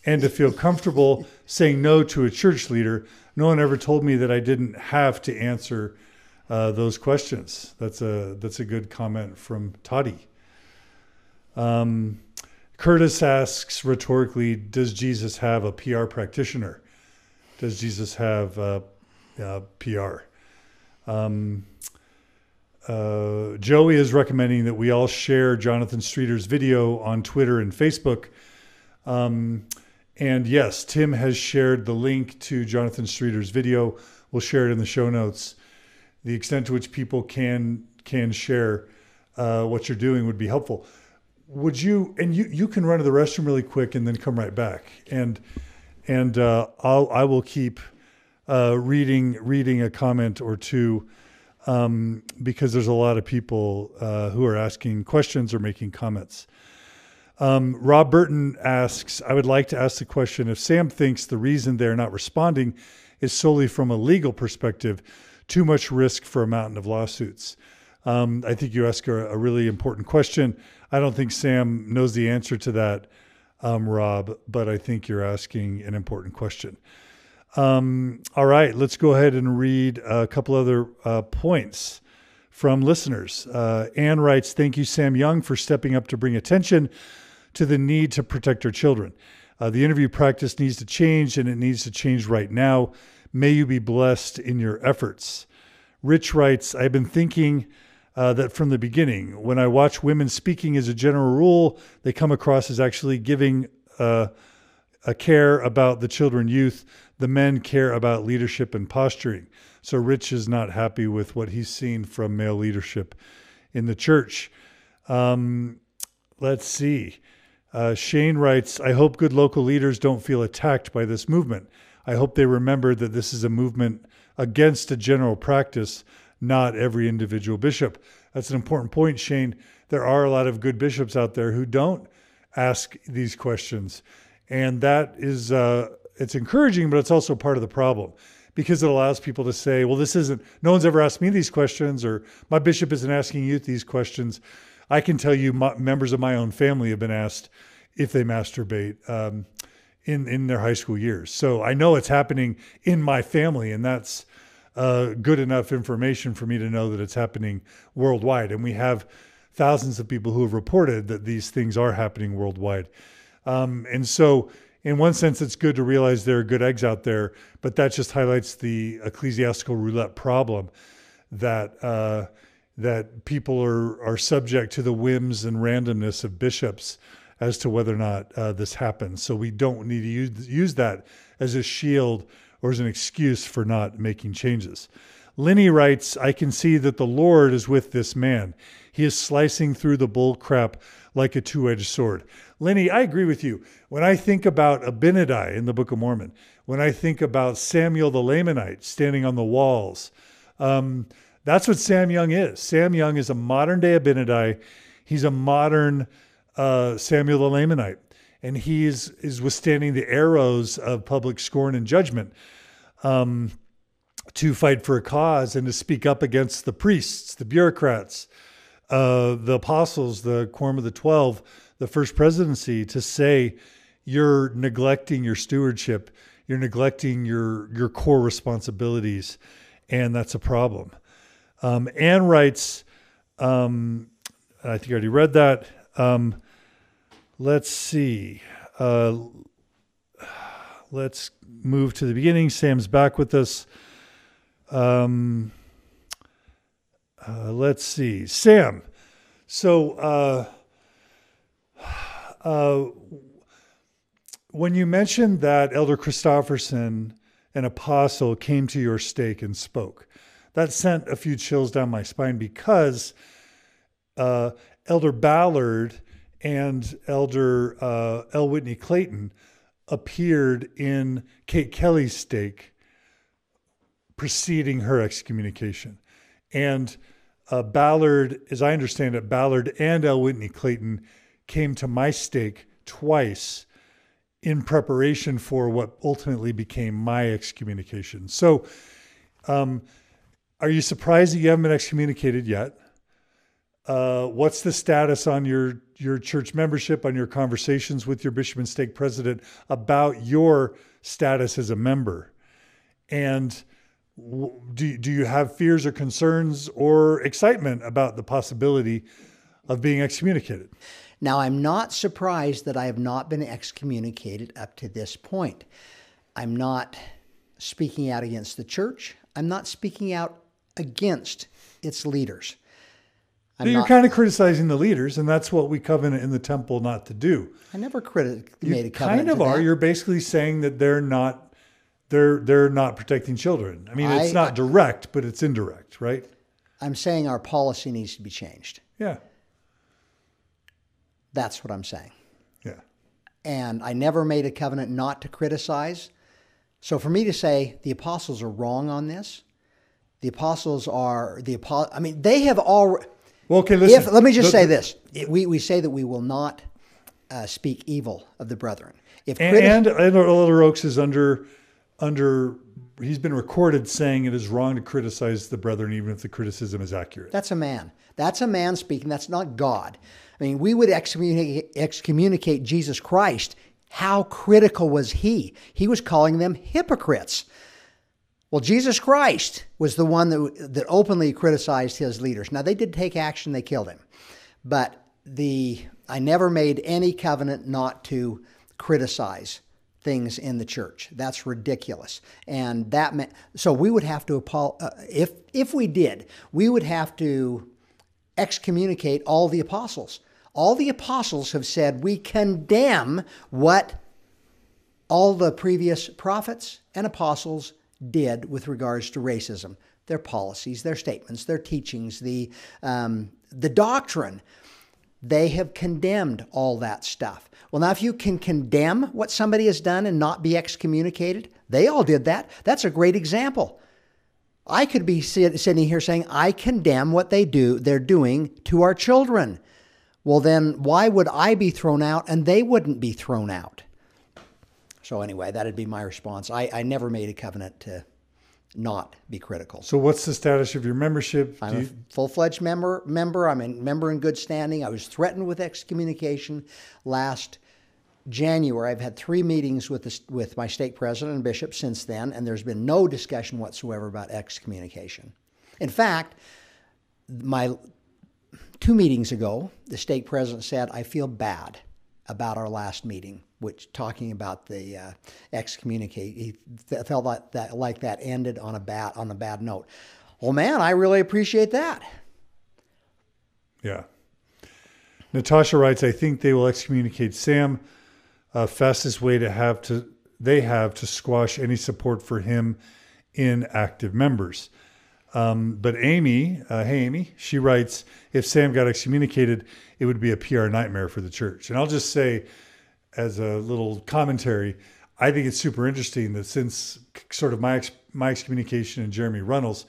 and to feel comfortable saying no to a church leader? No one ever told me that I didn't have to answer those questions. That's a good comment from Toddy. Curtis asks rhetorically, does Jesus have a PR practitioner? Does Jesus have PR? Joey is recommending that we all share Jonathan Streeter's video on Twitter and Facebook. And yes, Tim has shared the link to Jonathan Streeter's video. We'll share it in the show notes. The extent to which people can share what you're doing would be helpful. Would you, and you can run to the restroom really quick and then come right back. And I will keep reading a comment or two because there's a lot of people who are asking questions or making comments. Rob Burton asks, I would like to ask the question, if Sam thinks the reason they're not responding is solely from a legal perspective, too much risk for a mountain of lawsuits. I think you ask a really important question. I don't think Sam knows the answer to that, Rob, but I think you're asking an important question. All right, let's go ahead and read a couple other points from listeners. Anne writes, thank you, Sam Young, for stepping up to bring attention to the need to protect our children. The interview practice needs to change, and it needs to change right now. May you be blessed in your efforts. Rich writes, I've been thinking that from the beginning, when I watch women speaking as a general rule, they come across as actually giving a care about the children, youth. The men care about leadership and posturing. So Rich is not happy with what he's seen from male leadership in the church. Let's see. Shane writes, I hope good local leaders don't feel attacked by this movement. I hope they remember that this is a movement against a general practice, not every individual bishop. That's an important point, Shane. There are a lot of good bishops out there who don't ask these questions. And that is, it's encouraging, but it's also part of the problem because it allows people to say, well, no one's ever asked me these questions, or my bishop isn't asking you these questions. I can tell you members of my own family have been asked if they masturbate in their high school years. So I know it's happening in my family, and that's good enough information for me to know that it's happening worldwide. And we have thousands of people who have reported that these things are happening worldwide. And so in one sense, it's good to realize there are good eggs out there, but that just highlights the ecclesiastical roulette problem that that people are subject to the whims and randomness of bishops as to whether or not this happens. So we don't need to use that as a shield or as an excuse for not making changes. Lenny writes, I can see that the Lord is with this man. He is slicing through the bull crap like a two-edged sword. Lenny, I agree with you. When I think about Abinadi in the Book of Mormon, when I think about Samuel the Lamanite standing on the walls, that's what Sam Young is. Sam Young is a modern-day Abinadi. He's a modern Samuel the Lamanite. And he is withstanding the arrows of public scorn and judgment to fight for a cause and to speak up against the priests, the bureaucrats, the apostles, the Quorum of the 12, the First Presidency, to say, you're neglecting your stewardship, you're neglecting your core responsibilities, and that's a problem. Anne writes, I think I already read that. Let's see. Let's move to the beginning. Sam's back with us. Let's see. Sam, so when you mentioned that Elder Christofferson, an apostle, came to your stake and spoke, that sent a few chills down my spine because Elder Ballard and Elder L. Whitney Clayton appeared in Kate Kelly's stake preceding her excommunication. And Ballard, as I understand it, Ballard and L. Whitney Clayton came to my stake twice in preparation for what ultimately became my excommunication. So are you surprised that you haven't been excommunicated yet? what's the status on your church membership, on your conversations with your bishop and stake president about your status as a member? And do you have fears or concerns or excitement about the possibility of being excommunicated? Now, I'm not surprised that I have not been excommunicated up to this point. I'm not speaking out against the church. I'm not speaking out against its leaders. You're kind of criticizing the leaders, and that's what we covenant in the temple not to do. I never made a covenant. Kind of are. You're basically saying that they're not protecting children. I mean, it's not direct, but it's indirect, right? I'm saying our policy needs to be changed. Yeah. That's what I'm saying. Yeah. And I never made a covenant not to criticize. So for me to say the apostles are wrong on this, they have all. Well, okay, listen. Let me just say this. We say that we will not speak evil of the brethren. And Elder Oaks is under, he's been recorded saying it is wrong to criticize the brethren, even if the criticism is accurate. That's a man. That's a man speaking. That's not God. I mean, we would excommunicate Jesus Christ. How critical was he? He was calling them hypocrites. Well, Jesus Christ was the one that openly criticized his leaders. Now, they did take action. They killed him. But I never made any covenant not to criticize things in the church. That's ridiculous. And so we would have to, if we did, we would have to excommunicate all the apostles. All the apostles have said we condemn what all the previous prophets and apostles did with regards to racism, their policies, their statements, their teachings, the doctrine. They have condemned all that stuff. Well, now if you can condemn what somebody has done and not be excommunicated, they all did that. That's a great example. I could be sitting here saying, I condemn what they're doing to our children. Well, then why would I be thrown out and they wouldn't be thrown out? So anyway, that'd be my response. I never made a covenant to not be critical. So what's the status of your membership? I'm a full-fledged member. I'm a member in good standing. I was threatened with excommunication last January. I've had 3 meetings with my stake president and bishop since then, and there's been no discussion whatsoever about excommunication. In fact, my 2 meetings ago, the stake president said, I feel bad about our last meeting, which talking about the excommunicate, he felt like that ended on a bad note. Well, man, I really appreciate that. Yeah. Natasha writes, I think they will excommunicate Sam. Fastest way they have to squash any support for him in active members. But Amy, hey Amy, she writes, if Sam got excommunicated, it would be a PR nightmare for the church. And I'll just say, as a little commentary, I think it's super interesting that since sort of my excommunication and Jeremy Runnels,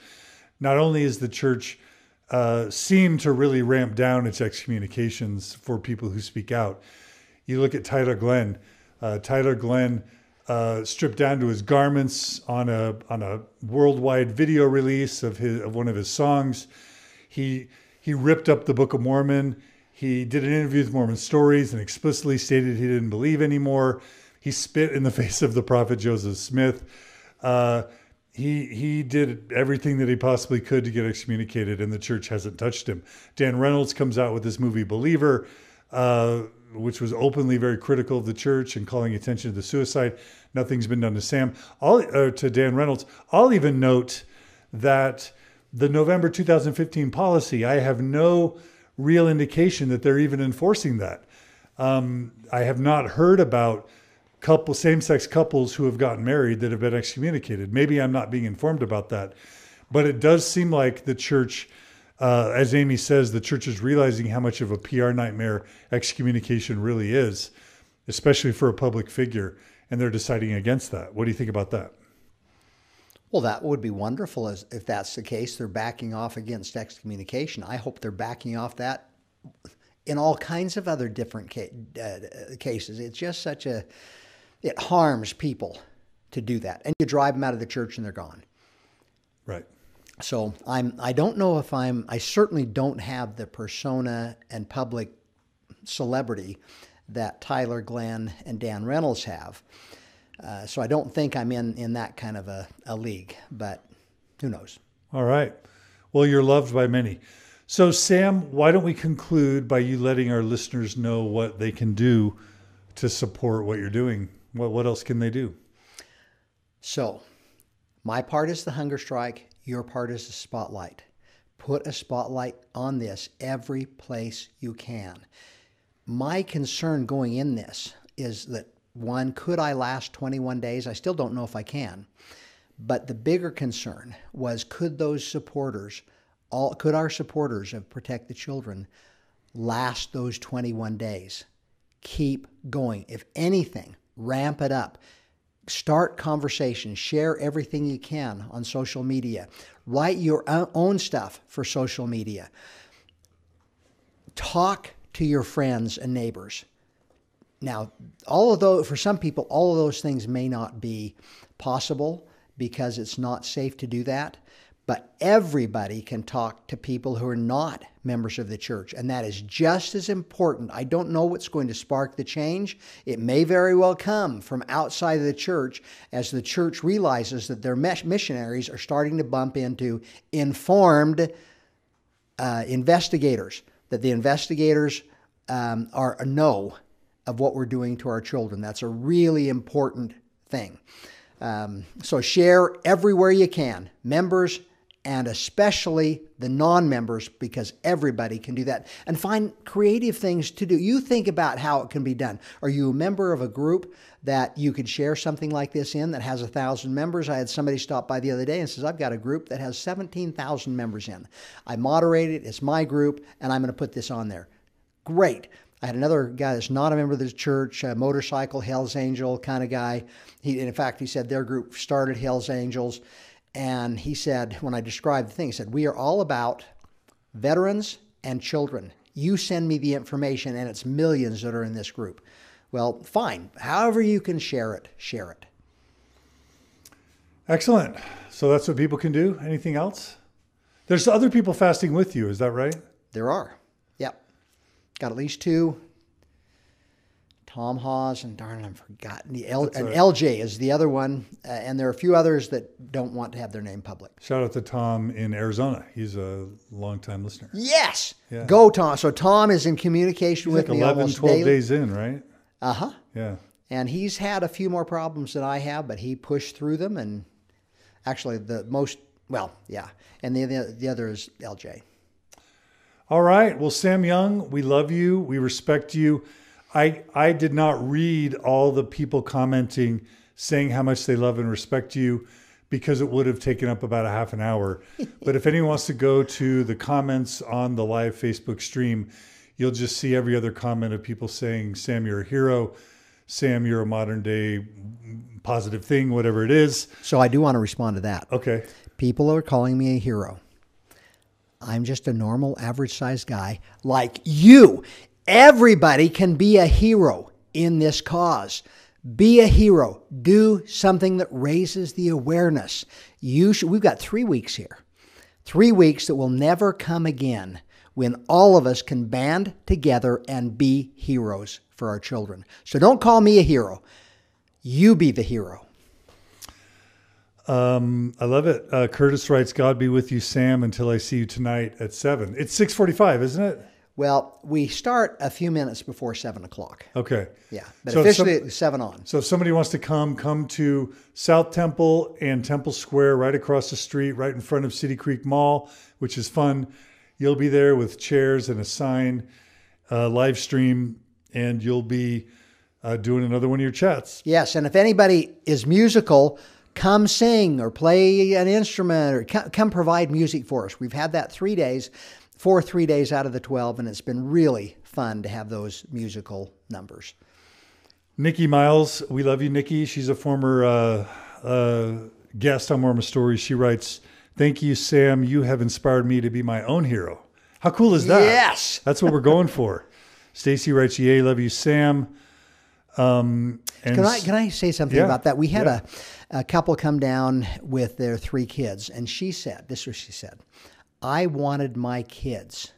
not only is the church seemed to really ramp down its excommunications for people who speak out. You look at Tyler Glenn. Tyler Glenn stripped down to his garments on a worldwide video release of one of his songs. He ripped up the Book of Mormon. He did an interview with Mormon Stories and explicitly stated he didn't believe anymore. He spit in the face of the prophet Joseph Smith. He did everything that he possibly could to get excommunicated, and the church hasn't touched him. Dan Reynolds comes out with this movie Believer, which was openly very critical of the church and calling attention to the suicide. Nothing's been done to Sam. To Dan Reynolds. I'll even note that the November 2015 policy, I have no real indication that they're even enforcing that. I have not heard about same-sex couples who have gotten married that have been excommunicated. Maybe I'm not being informed about that. But it does seem like the church, as Amy says, the church is realizing how much of a PR nightmare excommunication really is, especially for a public figure, and they're deciding against that. What do you think about that? Well, that would be wonderful if that's the case. They're backing off against excommunication. I hope they're backing off that in all kinds of other different cases. It's just it harms people to do that. And you drive them out of the church and they're gone. Right. So I don't know if I certainly don't have the persona and public celebrity that Tyler Glenn and Dan Reynolds have. So I don't think I'm in that kind of a league, but who knows? All right. Well, you're loved by many. So Sam, why don't we conclude by you letting our listeners know what they can do to support what you're doing? What else can they do? So my part is the hunger strike. Your part is the spotlight. Put a spotlight on this every place you can. My concern going in this is that, one, could I last 21 days? I still don't know if I can. But the bigger concern was, could our supporters of Protect the Children last those 21 days? Keep going. If anything, ramp it up. Start conversations. Share everything you can on social media. Write your own stuff for social media. Talk to your friends and neighbors. Now, for some people, all of those things may not be possible because it's not safe to do that. But everybody can talk to people who are not members of the church, and that is just as important. I don't know what's going to spark the change. It may very well come from outside of the church as the church realizes that their missionaries are starting to bump into informed investigators, that the investigators know of what we're doing to our children. That's a really important thing. So share everywhere you can, members, and especially the non-members, because everybody can do that. And find creative things to do. You think about how it can be done. Are you a member of a group that you could share something like this in that has 1,000 members? I had somebody stop by the other day and says, I've got a group that has 17,000 members in. I moderate it, it's my group, and I'm going to put this on there. Great. I had another guy that's not a member of the church, a motorcycle Hells Angel kind of guy. In fact, he said their group started Hells Angels. And he said, when I described the thing, he said, we are all about veterans and children. You send me the information, and it's millions that are in this group. Well, fine. However you can share it, share it. Excellent. So that's what people can do. Anything else? There's other people fasting with you. Is that right? There are. Yep. Got at least 2. Tom Hawes and darn, I've forgotten. And LJ is the other one. And there are a few others that don't want to have their name public. Shout out to Tom in Arizona. He's a longtime listener. Yes. Yeah. Go, Tom. So Tom is in communication with me 11, almost 12 daily. days in, right? Uh-huh. Yeah. And he's had a few more problems than I have, but he pushed through them. And actually And the other is LJ. All right. Well, Sam Young, we love you. We respect you. I did not read all the people commenting, saying how much they love and respect you, because it would have taken up about a half an hour. But if anyone wants to go to the comments on the live Facebook stream, you'll just see every other comment of people saying, Sam, you're a hero. Sam, you're a modern day positive thing, whatever it is. So I do want to respond to that. Okay. People are calling me a hero. I'm just a normal, average-sized guy like you. Everybody can be a hero in this cause. Be a hero. Do something that raises the awareness. We've got 3 weeks here. 3 weeks that will never come again when all of us can band together and be heroes for our children. So don't call me a hero. You be the hero. I love it. Curtis writes, God be with you, Sam, until I see you tonight at 7. It's 6:45, isn't it? Well, we start a few minutes before 7 o'clock. Okay. Yeah, but so officially it's 7 on. So if somebody wants to come to South Temple and Temple Square, right across the street, right in front of City Creek Mall, which is fun. You'll be there with chairs and a sign, live stream, and you'll be doing another one of your chats. Yes, and if anybody is musical, come sing or play an instrument or come provide music for us. We've had that 3 days. For 3 days out of the 12, and it's been really fun to have those musical numbers. Nikki Miles, we love you, Nikki. She's a former guest on Mormon Stories. She writes, thank you, Sam. You have inspired me to be my own hero. How cool is that? Yes. That's what we're going for. Stacy writes, yay, love you, Sam. Can I say something about that? We had A couple come down with their 3 kids, and she said, this is what she said, I wanted my kids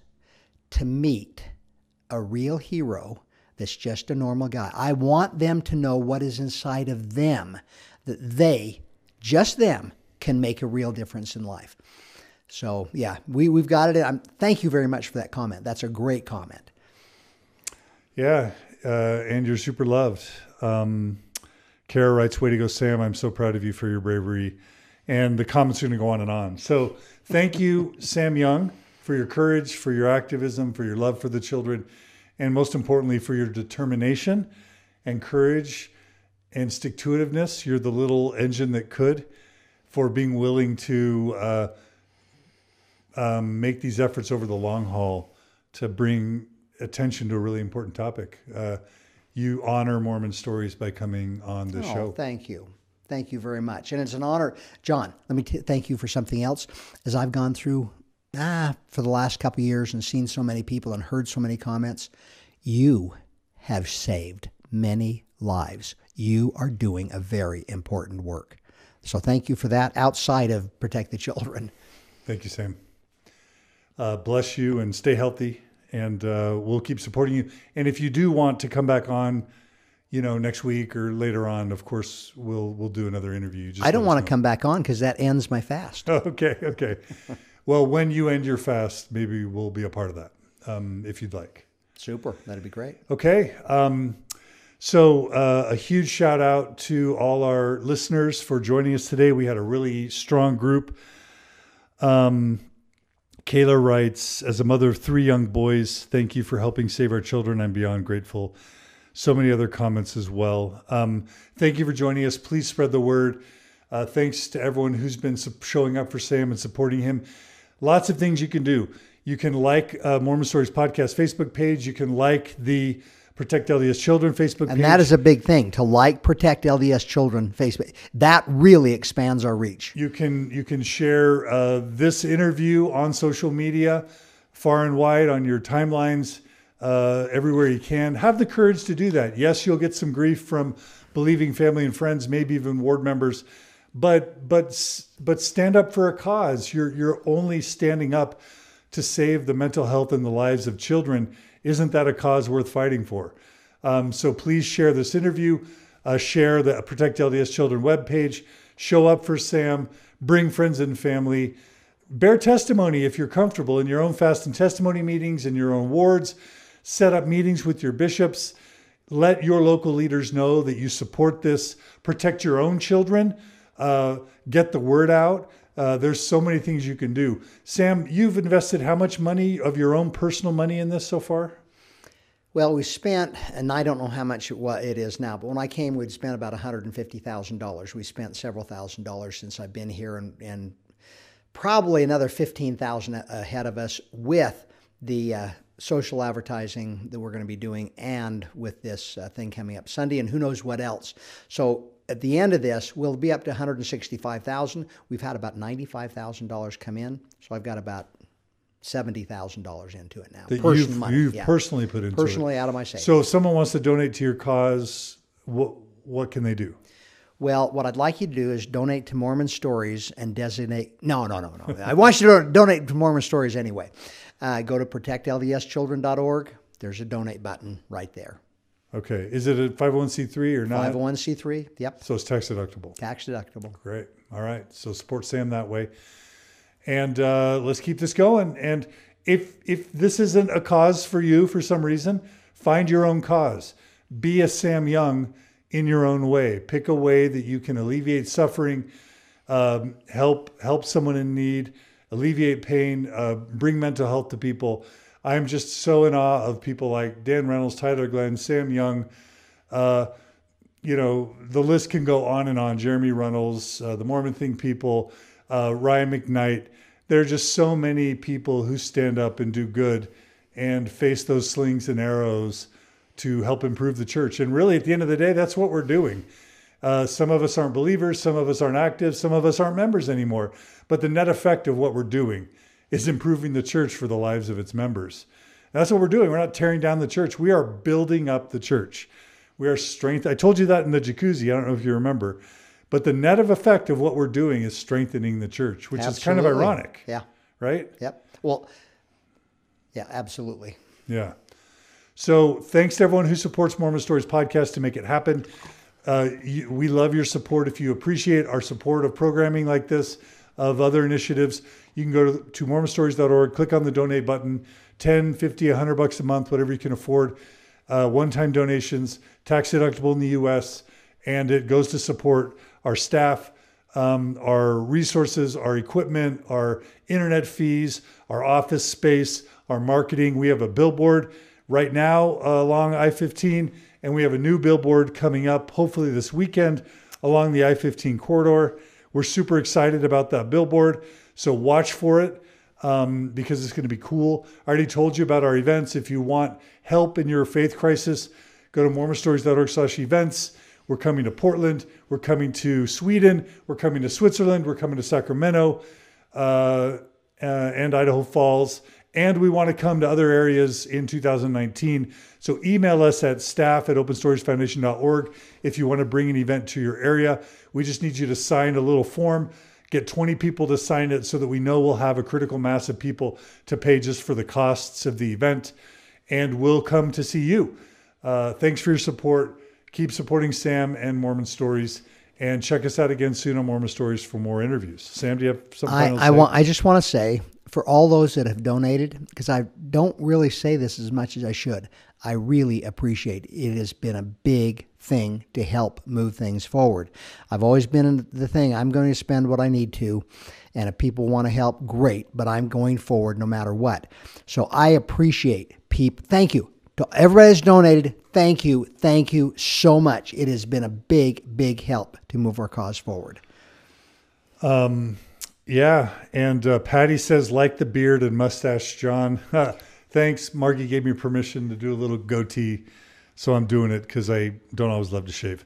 to meet a real hero that's just a normal guy. I want them to know what is inside of them, that they, just them, can make a real difference in life. So, yeah, we've got it. Thank you very much for that comment. That's a great comment. Yeah, and you're super loved. Kara writes, way to go, Sam. I'm so proud of you for your bravery. And the comments are going to go on and on. So thank you, Sam Young, for your courage, for your activism, for your love for the children, and most importantly, for your determination and courage and stick-to-itiveness. You're the little engine that could, for being willing to make these efforts over the long haul to bring attention to a really important topic. You honor Mormon Stories by coming on the show. Thank you. Thank you very much. And it's an honor. John, let me thank you for something else. As I've gone through for the last couple of years and seen so many people and heard so many comments, you have saved many lives. You are doing a very important work. So thank you for that outside of Protect the Children. Thank you, Sam. Bless you and stay healthy. And we'll keep supporting you. And if you do want to come back on, next week or later on, of course, we'll do another interview. I don't want to come back on because that ends my fast. Okay. Well, when you end your fast, maybe we'll be a part of that, if you'd like. Super. That'd be great. Okay. So a huge shout out to all our listeners for joining us today. We had a really strong group. Kayla writes, as a mother of 3 young boys, thank you for helping save our children. I'm beyond grateful. So many other comments as well. Thank you for joining us. Please spread the word. Thanks to everyone who's been showing up for Sam and supporting him. Lots of things you can do. You can like Mormon Stories Podcast Facebook page. You can like the Protect LDS Children Facebook page. And that is a big thing, to like Protect LDS Children Facebook. That really expands our reach. You can share this interview on social media, far and wide, on your timelines, everywhere you can. Have the courage to do that. Yes, you'll get some grief from believing family and friends, maybe even ward members, but stand up for a cause. You're only standing up to save the mental health and the lives of children. Isn't that a cause worth fighting for? So please share this interview, share the Protect LDS Children webpage, show up for Sam, bring friends and family, bear testimony if you're comfortable in your own fast and testimony meetings, in your own wards, set up meetings with your bishops, let your local leaders know that you support this, protect your own children, get the word out. There's so many things you can do. Sam, you've invested how much money of your own personal money in this so far? Well, we spent, and I don't know how much it is now, but when I came, we'd spent about $150,000. We spent several $1,000s since I've been here, and probably another $15,000 ahead of us with the social advertising that we're going to be doing and with this thing coming up Sunday, and who knows what else. So at the end of this, we'll be up to $165,000. We've had about $95,000 come in, so I've got about $70,000 into it now. That you've personally put into it. Personally out of my savings. So if someone wants to donate to your cause, what can they do? Well, what I'd like you to do is donate to Mormon Stories and designate... No. I want you to donate to Mormon Stories anyway. Go to protectldschildren.org. There's a donate button right there. Okay. Is it a 501c3 or not? 501c3, yep. So it's tax deductible. Tax deductible. Great. All right. So support Sam that way. And let's keep this going. And if this isn't a cause for you for some reason, find your own cause. Be a Sam Young in your own way. Pick a way that you can alleviate suffering, help someone in need, alleviate pain, bring mental health to people. I'm just so in awe of people like Dan Reynolds, Tyler Glenn, Sam Young. The list can go on and on. Jeremy Reynolds, the Mormon Thing people, Ryan McKnight. There are just so many people who stand up and do good and face those slings and arrows to help improve the church. And really, at the end of the day, that's what we're doing. Some of us aren't believers. Some of us aren't active. Some of us aren't members anymore. But the net effect of what we're doing is improving the church for the lives of its members. And that's what we're doing. We're not tearing down the church. We are building up the church. We are strength. I told you that in the jacuzzi. I don't know if you remember. But the net of effect of what we're doing is strengthening the church, which is kind of ironic. Yeah. Right? Yep. Well, yeah, absolutely. Yeah. So thanks to everyone who supports Mormon Stories podcast to make it happen. We love your support. If you appreciate our support of programming like this, of other initiatives, you can go to mormonstories.org, click on the donate button, 10, 50, $100 a month, whatever you can afford. One-time donations, tax deductible in the U.S., and it goes to support our staff, our resources, our equipment, our internet fees, our office space, our marketing. We have a billboard right now along I-15, and we have a new billboard coming up hopefully this weekend along the I-15 corridor. We're super excited about that billboard, so watch for it because it's going to be cool. I already told you about our events. If you want help in your faith crisis, go to mormonstories.org/events. We're coming to Portland. We're coming to Sweden. We're coming to Switzerland. We're coming to Sacramento and Idaho Falls. And we want to come to other areas in 2019. So email us at staff@openstoriesfoundation.org if you want to bring an event to your area. We just need you to sign a little form, get 20 people to sign it so that we know we'll have a critical mass of people to pay just for the costs of the event. And we'll come to see you. Thanks for your support. Keep supporting Sam and Mormon Stories. And check us out again soon on Mormon Stories for more interviews. Sam, do you have some final say? I just want to say, for all those that have donated, because I don't really say this as much as I should, I really appreciate it. It has been a big thing to help move things forward. I've always been in the thing, I'm going to spend what I need to, and if people want to help, great, but I'm going forward no matter what. So I appreciate people. Thank you to everybody that's donated. Thank you so much. It has been a big help to move our cause forward. Yeah, and Patty says, like the beard and mustache, John. Thanks. Margie gave me permission to do a little goatee, so I'm doing it because I don't always love to shave.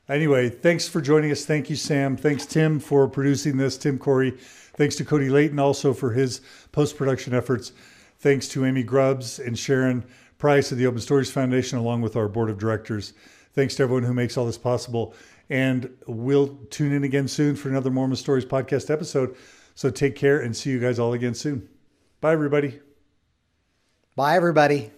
Anyway, thanks for joining us. Thank you, Sam. Thanks, Tim, for producing this. Tim Corey. Thanks to Cody Layton also for his post-production efforts. Thanks to Amy Grubbs and Sharon Price of the Open Stories Foundation, along with our board of directors. Thanks to everyone who makes all this possible. And we'll tune in again soon for another Mormon Stories podcast episode. So take care and see you guys all again soon. Bye, everybody. Bye, everybody.